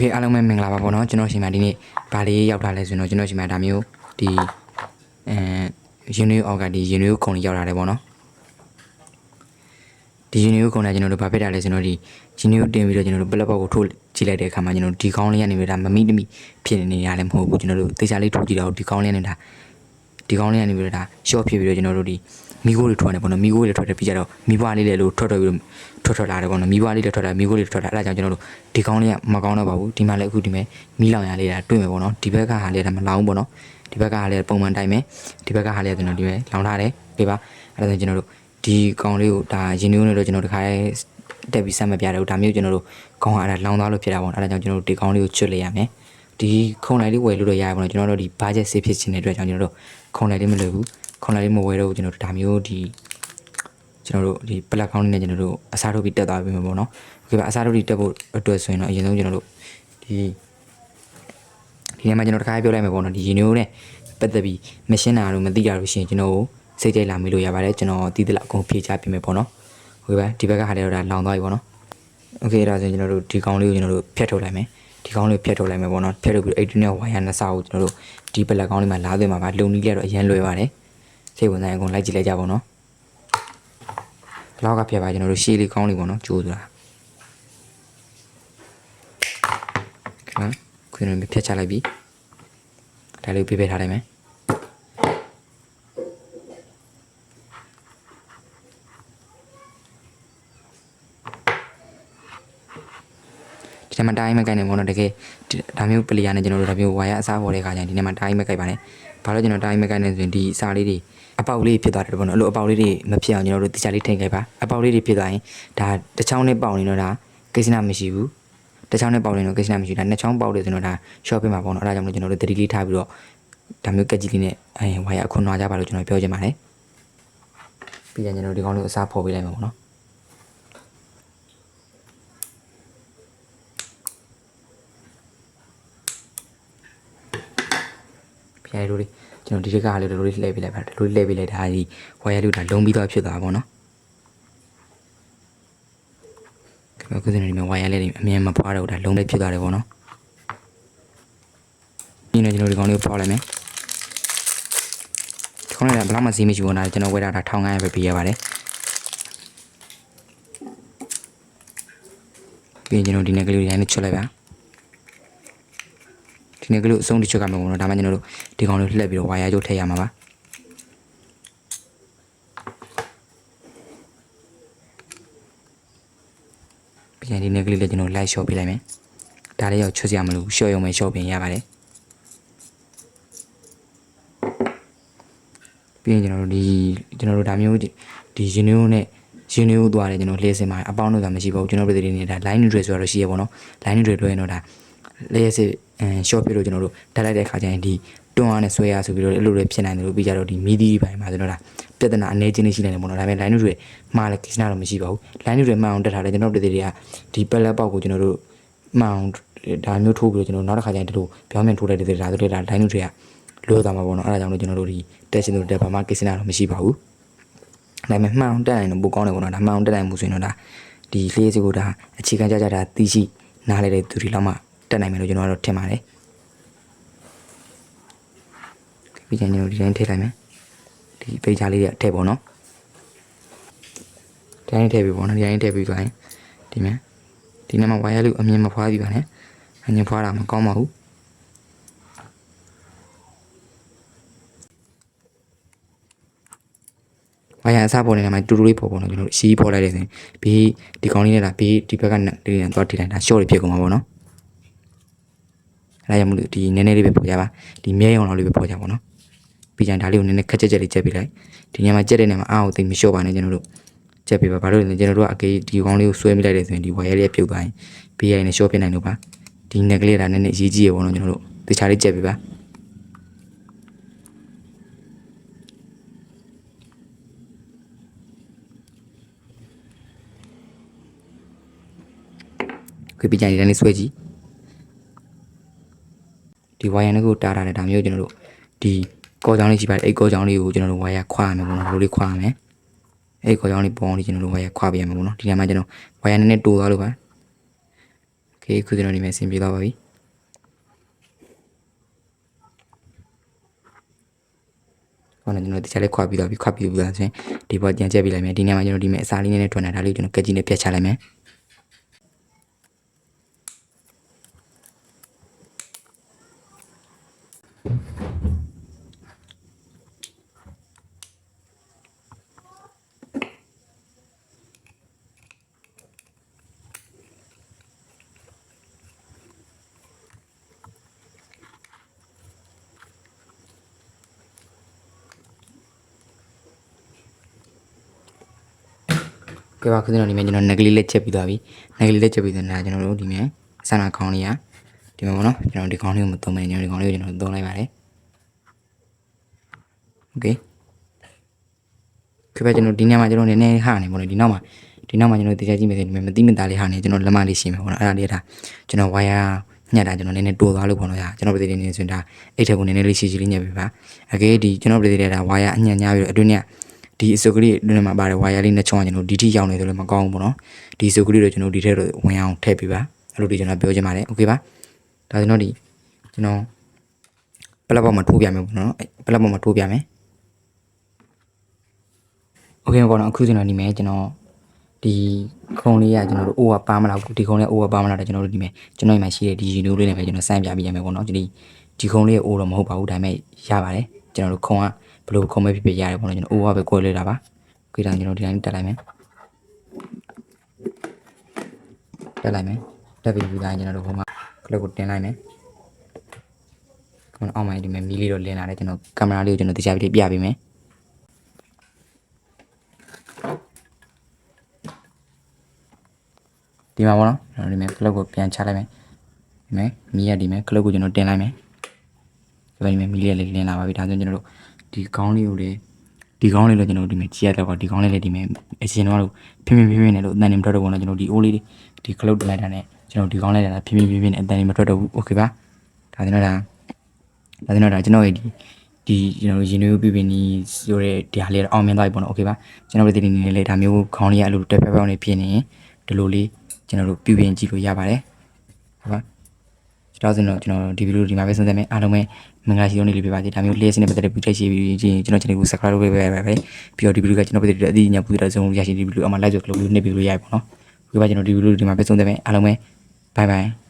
เคအားလုံးပဲမင်္ဂလာပါပေါ့နော်ကျွန်တော်ရှင်မဒီနေ့ဘာလေးရောက်လာလဲဆိုတော့ကျွန်တော်ရှင်မဒါမျိုးဒီUnio အောက်ကဒီ Unio ခုံလေးရောက်လာတယ်ပေါ့နော်ဒီ Unio ခုံနဲ့ကျွန်တော်တို့ဘာဖြစ်တာလဲဆိုတော့ဒီ Unio တင်ပြီးတော့ကျွန်တော်တို့ပလက်ပေါက်ကိုထိုးကြည့်လိုက်တဲ့အခါမှာကျွန်တော်တို့ဒီကောင်းလေးကနေပြီးတော့မမိတမိဖြစ်နေရလည်းမဟုတ်ဘူးကျွန်တော်တို့တေချာလေးထိုးကြည့်တော့ဒီကောင်းလေးနဲ့ဒါဒီကောင်းလေးကနေပြီးတော့ဒါ short ဖြစ်ပြီးတော့ကျွန်တော်တို့ဒီမီကိုတွေထွက်တယ်ပေါ့နော်မီကိုတွေထွက်တယ်ပြီးကြတော့မီပွားလေးလည်းလို့ထွက်ပြီးတော့ထွက်လာတယ်ပေါ့နော်မီပွားလေးလည်းထွက်တာမီကိုလေးထွက်တာအဲ့ဒါကြောင့်ကျွန်တော်တို့ဒီကောင်းလေးကမကောင်းတော့ပါဘူးဒီမှာလည်းအခုဒီမဲ့မီလောင်ရလေးတာတွေ့မယ်ပေါ့နော်ဒီဘက်ကဟာလေးဒါမလောင်ဘူးပေါ့နော်ဒီဘက်ကဟာလေးပုံမှန်တိုင်းမယ်ဒီဘက်ကဟာလေးကျွန်တော်ဒီမဲ့လောင်ထားတယ်ပြပါအဲ့ဒါဆိုကျွန်တော်တို့ဒီကောင်းလေးကိုဒါရင်မျိုးနဲ့တော့ကျွန်တော်တခါတက်ပြီးဆက်မပြတယ်ဒါမျိုးကျွန်တော်တို့ကောင်းဟာအဲ့ဒါလောင်သွားလို့ဖြစ်တာပေါ့အဲ့ဒါကြောင့်ကျွန်တော်တို့ဒီကောင်းလေးကိုချွတ်လိုက်ရမယ်ဒီခုံလိုက်လေးဝယ်လို့တော့ရရပါတော့ကျွန်တော်တို့ဒီ budget ဆေးဖြစ်ခြင်းတဲ့အတွက်ကြောင့်ကျွန်တော်တို့ခုံလိုက်လေးမလွယ်ဘူးခုံလိုက်လေးမဝယ်တော့ကျွန်တော်တို့ဒါမျိုးဒီကျွန်တော်တို့ဒီ platform နဲ့ကျွန်တော်တို့အစားထိုးပြီးတက်သွားပြီမှာပေါ့နော်โอเคပါအစားထိုးပြီးတက်ဖို့အတွက်ဆိုရင်တော့အရင်ဆုံးကျွန်တော်တို့ဒီနေ့မှာကျွန်တော်တခါပြောလိုက်မယ်ပေါ့နော်ဒီ Unio နဲ့ပတ်သက်ပြီးမရှင်းတာတော့မသိရလို့ရှိရင်ကျွန်တော်ကိုစိတ်ကြိုက်လာမေးလို့ရပါတယ်ကျွန်တော်တီးသလောက်အကုန်ဖြေချပြမယ်ပေါ့နော်โอเคပါဒီဘက်ကဟာလေးတော့ဒါလောင်သွားပြီပေါ့နော်โอเคဒါဆိုရင်ကျွန်တော်တို့ဒီကောင်းလေးကိုကျွန်တော်တို့ဖြတ်ထုတ်လိုက်မယ်ဒီကောင်းလေးဖြတ်ထုတ်လိုက်မယ်ပေါ့နော်ဖြတ်ထုတ်ပြီး80နဲ့ဝိုင်ယာနှစ်ဆကိုကျွန်တော်တို့ဒီပလက်ကောင်းလေးမှာလာသွင်းမှာပါလုံနီးလေးတော့အရင်လွယ်ပါတယ်စိတ်ဝင်စားရင်အကုန်လိုက်ကြည့်လိုက်ကြပါဦးနော်လောက်ကဖြတ်ပါကျွန်တော်တို့ရှေ့လေးကောင်းလေးပေါ့နော်ကျိုးသွားခင်ဗျာခွင်းနဲ့ဖြတ်ချလိုက်ပြီဒါလေးပြထားလိုက်မယ်ဒီနေ့မှတိုင်းမကိုက်နေပေါ့နော်တကယ်ဒါမျိုးပလီယာနဲ့ကျွန်တော်တို့ဒါမျိုးဝါရအစားပေါ်တဲ့ခါကျရင်ဒီနေ့မှတိုင်းမကိုက်ပါနဲ့ဘာလို့ကျွန်တော်တိုင်းမကိုက်နေဆိုရင်ဒီအစားလေးတွေအပေါက်လေးဖြစ်သွားတယ်ပေါ့နော်အဲ့လိုအပေါက်လေးတွေမဖြစ်အောင်ကျွန်တော်တို့တခြားလေးထိန်ခဲ့ပါအပေါက်လေးတွေဖြစ်သွားရင်ဒါတစ်ချောင်းနဲ့ပေါက်နေတော့ဒါကိစ္စနာမရှိဘူးတစ်ချောင်းနဲ့ပေါက်နေတော့ကိစ္စနာမရှိဘူးဒါနှစ်ချောင်းပေါက်တယ်ဆိုတော့ဒါ short ဖြစ်မှာပေါ့နော်အဲ့ဒါကြောင့်မို့ကျွန်တော်တို့တတိလေးထားပြီးတော့ဒါမျိုးကက်ကြီးလေးနဲ့ဝါရအခွန်နွားကြပါလို့ကျွန်တော်ပြောချင်ပါတယ်ပြီးရင်ကျွန်တော်ဒီကောင်းလေးအစားဖော်ပေးလိုက်မှာပေါ့နော်ပြရဲလို့ကျွန်တော်ဒီတစ်ခါလေးလိုလေးလှည့်ပေးလိုက်ပါလိုလေးလှည့်ပေးလိုက်ဒါဒီဝါရလို့ဒါလုံးပြီးတော့ဖြစ်သွားပါဘောနော်ခုစနေဒီမှာဝါရလေးအမြင်မဖွားတော့ဒါလုံးလေးဖြစ်သွားတယ်ပေါ့နော်ဒီနေ့ကျွန်တော်ဒီကောင်လေးကိုဖောက်လိုက်မယ်ဒီကောင်လေးကဘယ်လောက်မှဈေးမရှိဘူးနော်ကျွန်တော်ဝယ်တာဒါ1500ပဲပေးရပါတယ်ပြီးရင်ကျွန်တော်ဒီနေ့ကလေးတိုင်းနဲ့ချွတ်လိုက်ပါဒီနေ့ကလေးအဆုံးတစ်ချွတ်ကမယ်ပေါ့နော်ဒါမှကျွန်တော်တို့ဒီကောင်လေးလှည့်ပြီးတော့ဝါရကျိုးထည့်ရမှာပါပြန်ဒီနေ့ကလေးလည်းကျွန်တော်လိုက် short ပေးလိုက်မယ်ဒါလေးရောက်ချွတ်စရာမလိုဘူး short ရုံပဲ short ပြင်ရပါတယ်ပြီးရင်ကျွန်တော်တို့ဒါမျိုးဒီ Unio နဲ့ Unio သွားတယ်ကျွန်တော်လျှက်စင်မှာအပေါင်းတော့မရှိပါဘူးကျွန်တော်တို့ဒီနေ့ဒါ line neutral ဆိုတော့ရှိရပါတော့ line neutral တွေ့ရင်တော့ဒါလျှက်စစ်short ပြလို့ကျွန်တော်တို့တက်လိုက်တဲ့ခါကျရင်ဒီတွန်းအားနဲ့ဆွဲရဆိုပြီးတော့အဲ့လိုလေးဖြစ်နိုင်တယ်လို့ပြီးကြတော့ဒီမီဒီပိုင်းမှာကျွန်တော်ဒါပြဿနာအနေချင်းလေးရှိနေတယ်ပေါ့နော်ဒါပေမဲ့ line neutral မှာလည်းကိစ္စတော့မရှိပါဘူး line neutral မှအောင်တက်ထားတယ်ကျွန်တော်တို့တွေကဒီပလက်ပေါက်ကိုကျွန်တော်တို့မှအောင်ဒါမျိုးထိုးပြီးတော့ကျွန်တော်နောက်တစ်ခါကျရင်ဒီလိုပြောင်းပြန်ထိုးလိုက်တဲ့ဒါဆိုတော့ဒါ line neutral ကလွယ်သွားမှာပေါ့နော်အဲ့ဒါကြောင့်လို့ကျွန်တော်တို့ဒီတက်ရှင်တို့တက်ဘာမှကိစ္စတော့မရှိပါဘူးဒါပေမဲ့မှအောင်တက်နိုင်တော့ပိုကောင်းတယ်ပေါ့နော်ဒါမှအောင်တက်နိုင်မှုဆိုရင်တော့ဒါဒီလေးစီကိုဒါအခြေခံကြကြတာသိရှိနားလေတဲ့သူတွေလောက်မှတက်နိုင်မယ်လို့ကျွန်တော်ကတော့ထင်ပါတယ်ပြီးရင်ကျွန်တော်ဒီတိုင်းထည့်လိုက်မယ်ဒီပိတ်ချလေးတွေထည့်ပေါ့နော်ဒီတိုင်းထည့်ပြီးပေါ့နော်ဒီတိုင်းထည့်ပြီးသွားရင်ဒီမှာဒီနေ့မှာဝါရလူအမြင်မဖွားပြီးပါနဲ့အမြင်ဖွားတာမကောင်းပါဘူးဝါရအစားပေါ်နေတာမှာတူတူလေးပေါ်ပေါ့နော်ကျွန်တော်ရှီးပေါ်လိုက်တယ်ဆိုရင်ဘေးဒီကောင်းလေးနဲ့ဒါဘေးဒီဘက်ကဒီနဲ့တော့ထိလိုက်တာ short တွေဖြစ်ကုန်မှာပေါ့နော်အဲ့ဒါကြောင့်မို့လို့ဒီနည်းနည်းလေးပဲပေါ်ကြပါဒီမြဲအောင်လေးပဲပေါ်ကြပါနော်ပြီးကြရင်ဒါလေးကိုနည်းနည်းခက်ချက်လေးချက်ပေးလိုက်ဒီညမှာချက်တဲ့နေရာမှာအားကိုသိမလျှော့ပါနဲ့ကျွန်တော်တို့ချက်ပေးပါဘာလို့လဲကျွန်တော်တို့ကအကေးဒီကောင်းလေးကိုဆွဲမိလိုက်တယ်ဆိုရင်ဒီဝါရလေးပြုတ်သွားရင်ဘေးရိုင်းနဲ့လျှော့ပြနိုင်လို့ပါဒီနက်ကလေးဒါနည်းနည်းရေးကြည့်ရပေါ့နော်ကျွန်တော်တို့တခြားလေးချက်ပေးပါခွေးပြကြရင်ဒီတိုင်းလေးဆွဲကြည့်ဒီဝါရနဲ့ကိုတားထားတဲ့ဒါမျိုးကျွန်တော်တို့ဒီကောကြောင်လေးရှိပါတယ်အဲ့ကောကြောင်လေးကိုကျွန်တော်တို့ဝါရခွာရမယ်ပေါ့နော်ဘယ်လိုလေးခွာရမလဲအဲ့ကောကြောင်လေးပေါင်းလေးကျွန်တော်တို့ဝါရခွာပြရမယ်ပေါ့နော်ဒီနေရာမှာကျွန်တော်ဝါရနည်းနည်းတိုးသွားလို့ပါโอเค ခုကျွန်တော်ဒီမှာဆင်ပြေသွားပါပြီဟောနော်ကျွန်တော်တခြားလေးခွာပြီးတော့ခွာပြီးသားဆိုရင်ဒီပေါ်ပြန်ကျက်ပြီးလိုက်မယ်ဒီနေရာမှာကျွန်တော်ဒီမဲ့အစားလေးနဲ့ထွက်နေတာဒါလေးကျွန်တော်ကက်ကြီးနဲ့ပြတ်ချလိုက်မယ်ကဲပါခုကျွန်တော်ဒီမှာကျွန်တော်နဂလီလက်ချက်ပြီးသွားပြီနဂလီလက်ချက်ပြီးတဲ့နာကျွန်တော်တို့ဒီမှာဆန္ဒခေါင်းလေးဒီမှာပေါ့နော်ကျွန်တော်ဒီခေါင်းလေးကိုမသုံးမယ်ကျွန်တော်ဒီခေါင်းလေးကိုကျွန်တော်သုံးလိုက်ပါတယ်โอเคခေပဲကျွန်တော်ဒီနေရာမှာကျွန်တော်နည်းနည်းဟာနေပေါ့နော်ဒီနောက်မှာကျွန်တော်တရားကြည့်မယ်ဆိုရင်ဒီမှာမတိမတာလေးဟာနေကျွန်တော်လက်မလေးရှင်းမယ်ပေါ့နော်အဲ့ဒါလေးဒါကျွန်တော်ဝါယာညက်တာကျွန်တော်နည်းနည်းတိုးသွားလို့ပေါ့နော်ကျွန်တော်ပြည်နေနေဆိုရင်ဒါအဲ့ထက်ကိုနည်းနည်းလေးရှည်ရှည်လေးညက်ပြပါအကဲဒီကျွန်တော်ပြည်နေတဲ့ဒါဝါယာအညံ့ညားပြီးတော့အတွင်းကဒီအစုပ်ကလေးတွင်မှာပါတယ်ဝါယာလေးနဲ့ချောင်းကျွန်တော်ဒီထိရောက်နေတယ်လို့မကောင်းဘူးပေါ့နော်ဒီအစုပ်ကလေးတော့ကျွန်တော်ဒီထဲတော့ဝင်အောင်ထည့်ပေးပါအဲ့လိုဒီကျွန်တော်ပြောချင်ပါတယ်โอเคပါဒါကျွန်တော်ပလက်ပေါ်မှာထိုးပြမယ်ပေါ့နော်ပလက်ပေါ်မှာထိုးပြမယ်โอเคပေါ့နော်အခုကျွန်တော်ဒီမဲ့ကျွန်တော်ဒီခုံလေးကကျွန်တော်တို့အိုးကပါမလားဒီခုံလေးအိုးကပါမလားတဲ့ကျွန်တော်တို့ဒီမဲ့ကျွန်တော်ဒီမှာရှိတဲ့ဒီရီနိုးလေးနဲ့ပဲကျွန်တော်စမ်းပြပေးရမယ်ပေါ့နော်ဒီခုံလေးအိုးတော့မဟုတ်ပါဘူးဒါပေမဲ့ရပါတယ်ကျွန်တော်တို့ခုံကဘယ်လိုခုံမဲ့ဖြစ်ရတယ်ပေါ့နော်ကျွန်တော်အိုးကပဲကွဲလေးတာပါโอเคဒါကျွန်တော်ဒီတိုင်းတက်လိုက်မယ်တက်ပြီးသားကျွန်တော်တို့ခုံကကလပ်ကိုတင်လိုက်မယ်ခုံအောက်မှာဒီမဲ့မီးလေးတော့လင်းလာတယ်ကျွန်တော်ကင်မရာလေးကိုကျွန်တော်တရားပြပေးမယ်ဒီမှာပေါ့နော်ကျွန်တော်ဒီမဲ့ကလပ်ကိုပြန်ချလိုက်မယ်ဒီမဲ့မီးရဒီမဲ့ကလပ်ကိုကျွန်တော်တင်လိုက်မယ်ဒီမဲ့မီးလေးလေးလင်းလာပါပြီဒါဆိုကျွန်တော်တို့ဒီခေါင်းလေးကိုလေဒီခေါင်းလေးလည်းကျွန်တော်တို့ဒီမဲ့ကြည့်ရတော့ဒီခေါင်းလေးလည်းဒီမဲ့အရှင်တော့ဖင်းနဲ့လို့အတန်နေမထွက်တော့ဘူးနော်ကျွန်တော်ဒီအိုးလေးဒီကလုတ်တင်လိုက်တာနဲ့ကျွန်တော်ဒီခေါင်းလေးလည်းဖင်းနဲ့အတန်နေမထွက်တော့ဘူးโอเคပါဒါကျွန်တော်ကျွန်တော်ရဲ့ဒီကျွန်တော်ရင်နွေးပြပြနီးဆိုတဲ့ဒီဟာလေးအောင်မြင်သွားပြီပေါ့နော်โอเคပါကျွန်တော်တို့ဒီနေ့လေးဒါမျိုးခေါင်းလေးအဲ့လိုတက်ဖက်နေဖြစ်နေရင်ဒီလိုလေးကျွန်တော်တို့ပြပြကြည့်လို့ရပါတယ်ဟုတ်ပါကျွန်တော်ဒီဗီဒီယိုဒီမှာပဲဆုံးသက်မယ်အားလုံးပဲမင်္ဂလာရှိသောနေ့လေးပြပါစေဒါမျိုးလျှက်စနစ်ပတ်သက်တဲ့ပြီးထိုက်ရှိပြီးကျွန်တော် channel ကို subscribe လုပ်ပေးပါပဲပြီးတော့ဒီဗီဒီယိုကကျွန်တော်ပတ်သက်တဲ့အသီးညာပူတဲ့ဆုံးရရှိဒီဗီဒီယိုအမှ like ဆိုကလို့နှိပ်ပြီးလို့ရပြီပေါ့နော်ဒီပါကျွန်တော်ဒီဗီဒီယိုဒီမှာပဲဆုံးသက်မယ်အားလုံးပဲ bye bye